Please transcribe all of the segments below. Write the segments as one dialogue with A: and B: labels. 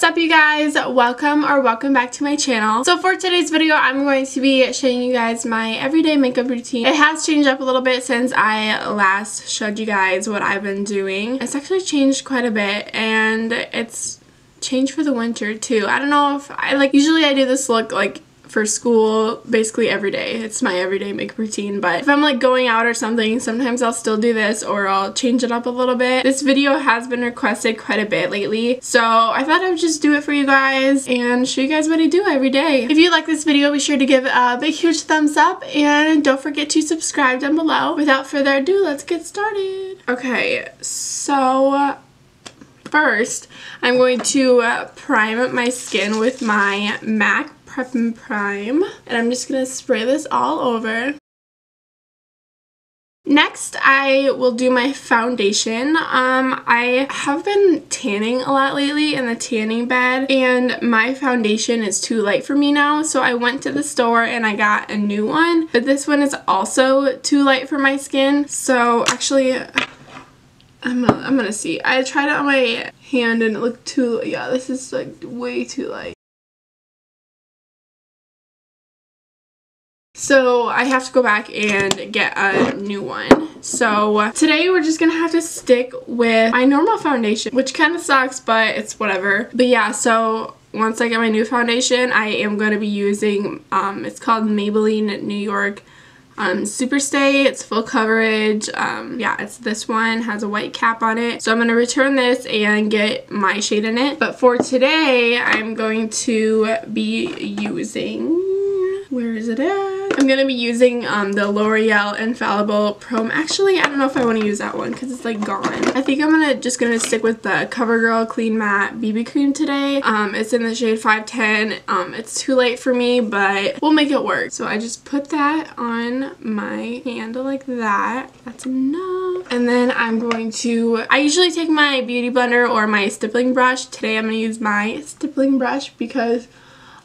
A: What's up, you guys? Welcome back to my channel. So for today's video, I'm going to be showing you guys my everyday makeup routine. It has changed up a little bit since I last showed you guys what I've been doing. It's actually changed quite a bit, and it's changed for the winter too. I don't know if usually I do this look for school basically every day. It's my everyday makeup routine, but if I'm going out or something, sometimes I'll still do this or I'll change it up a little bit. This video has been requested quite a bit lately, so I thought I would just do it for you guys and show you guys what I do every day. If you like this video, be sure to give a big huge thumbs up and don't forget to subscribe down below. Without further ado, let's get started. Okay, so first I'm going to prime my skin with my MAC Prep and Prime, and I'm just gonna spray this all over. Next, I will do my foundation. I have been tanning a lot lately in the tanning bed, and my foundation is too light for me now, so I went to the store and I got a new one, but this one is also too light for my skin. So actually, I'm gonna see. I tried it on my hand and it looked too, yeah, this is way too light. So I have to go back and get a new one. So today we're just gonna have to stick with my normal foundation, which kind of sucks, but it's whatever. But yeah, so once I get my new foundation, I am going to be using, it's called Maybelline New York Superstay. It's full coverage. Yeah, it's this one, has a white cap on it. So I'm going to return this and get my shade in it. But for today, I'm going to be using, where is it at? I'm going to be using the L'Oreal Infallible Pro. Actually, I don't know if I want to use that one because it's gone. I think I'm just going to stick with the CoverGirl Clean Matte BB Cream today. It's in the shade 510. It's too late for me, but we'll make it work. So I just put that on my hand like that. That's enough. And then I'm going to, I usually take my beauty blender or my stippling brush. Today I'm going to use my stippling brush because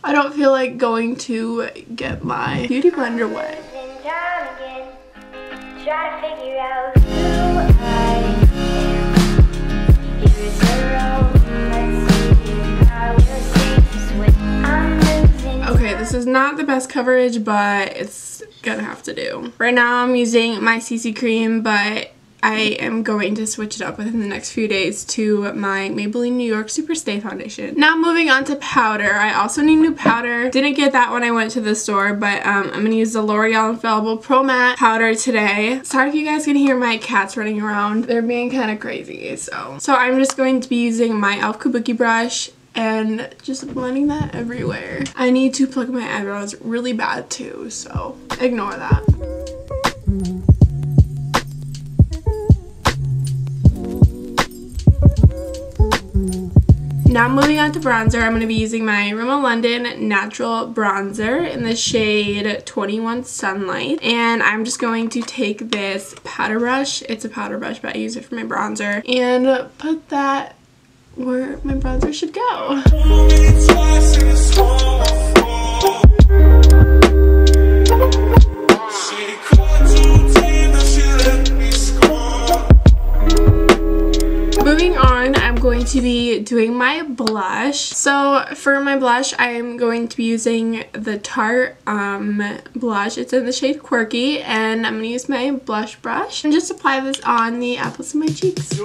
A: I don't feel like going to get my beauty blender wet. Okay, this is not the best coverage, but it's gonna have to do. Right now I'm using my CC cream, but I am going to switch it up within the next few days to my Maybelline New York Superstay foundation. Now moving on to powder. I also need new powder. Didn't get that when I went to the store, but I'm going to use the L'Oreal Infallible Pro Matte powder today. Sorry if you guys can hear my cats running around. They're being kind of crazy, so I'm just going to be using my e.l.f. Kabuki brush and just blending that everywhere. I need to pluck my eyebrows really bad too, so ignore that. Now moving on to bronzer, I'm going to be using my Rimmel London Natural Bronzer in the shade 21 Sunlight. And I'm just going to take this powder brush, it's a powder brush but I use it for my bronzer, and put that where my bronzer should go. Moving on, I'm going to be doing my blush. So for my blush, I'm going to be using the Tarte blush. It's in the shade Quirky, and I'm going to use my blush brush and just apply this on the apples of my cheeks.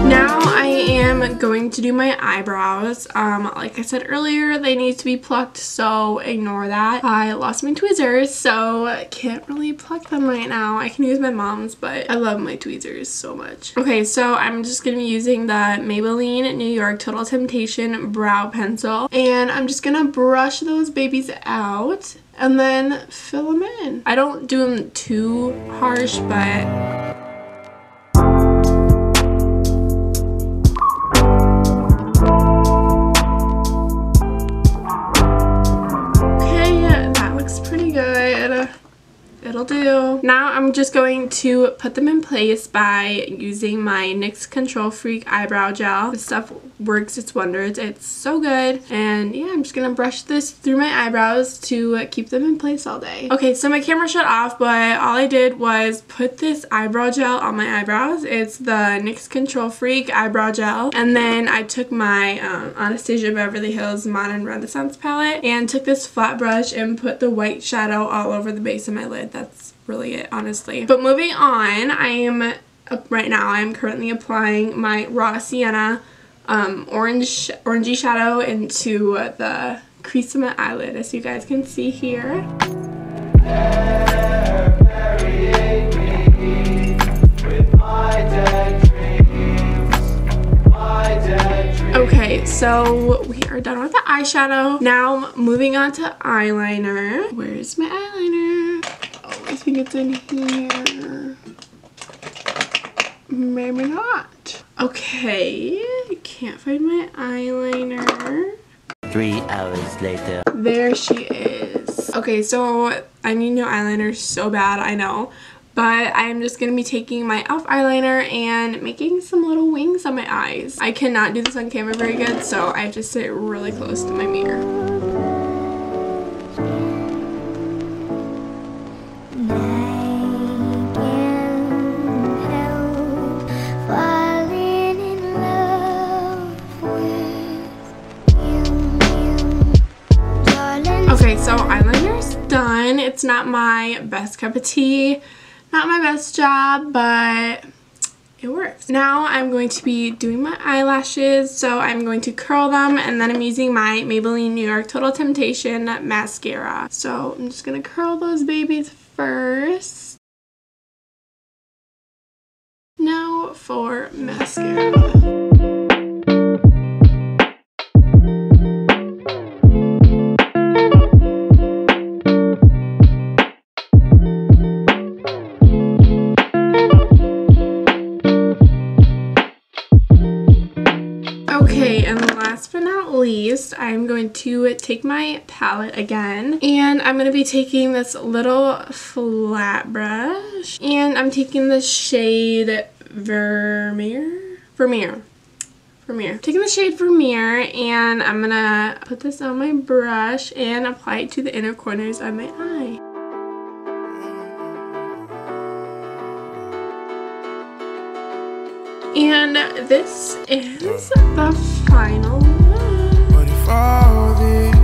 A: Now I am going to do my eyebrows. Like I said earlier, they need to be plucked, so ignore that. I lost my tweezers, so I can't really pluck them right now. I can use my mom's, but I love my tweezers so much. Okay, so I'm just going to be using the Maybelline New York Total Temptation Brow Pencil, and I'm just going to brush those babies out and then fill them in. I don't do them too harsh, but it'll do. Now I'm just going to put them in place by using my NYX Control Freak eyebrow gel. This stuff works its wonders. It's so good. And yeah, I'm just gonna brush this through my eyebrows to keep them in place all day. Okay, so my camera shut off, but all I did was put this eyebrow gel on my eyebrows. It's the NYX Control Freak eyebrow gel. And then I took my Anastasia Beverly Hills Modern Renaissance palette and took this flat brush and put the white shadow all over the base of my lid. That's really it, honestly. But moving on, right now I'm currently applying my raw sienna orangey shadow into the crease of my eyelid, as you guys can see here. Okay, so we are done with the eyeshadow. Now moving on to eyeliner. Where's my eyeliner? Oh, I think it's in here. Maybe not. Okay, I can't find my eyeliner.
B: 3 hours later.
A: There she is. Okay, so I need new eyeliner so bad, I know. But I'm just going to be taking my e.l.f. eyeliner and making some little wings on my eyes. I cannot do this on camera very good, so I have to sit really close to my mirror. Okay, so eyeliner's done. It's not my best cup of tea. Not my best job, but it works. Now I'm going to be doing my eyelashes, so I'm going to curl them, and then I'm using my Maybelline New York Total Temptation mascara. So I'm just gonna curl those babies first. Now for mascara. Okay, and last but not least, I'm going to take my palette again, and I'm going to be taking this little flat brush, and I'm taking the shade Vermeer. Taking the shade Vermeer, and I'm going to put this on my brush and apply it to the inner corners of my eye. And this is the final look. What if all this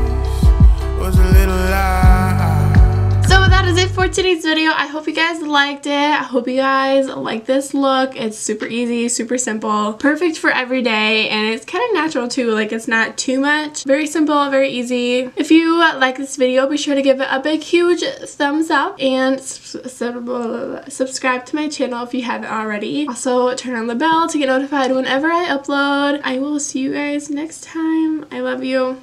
A: was a little lie? So that is it for today's video. I hope you guys liked it. I hope you guys like this look. It's super easy, super simple, perfect for every day, and it's kind of natural too. Like, it's not too much. Very simple, very easy. If you like this video, be sure to give it a big, huge thumbs up and subscribe to my channel if you haven't already. Also, turn on the bell to get notified whenever I upload. I will see you guys next time. I love you.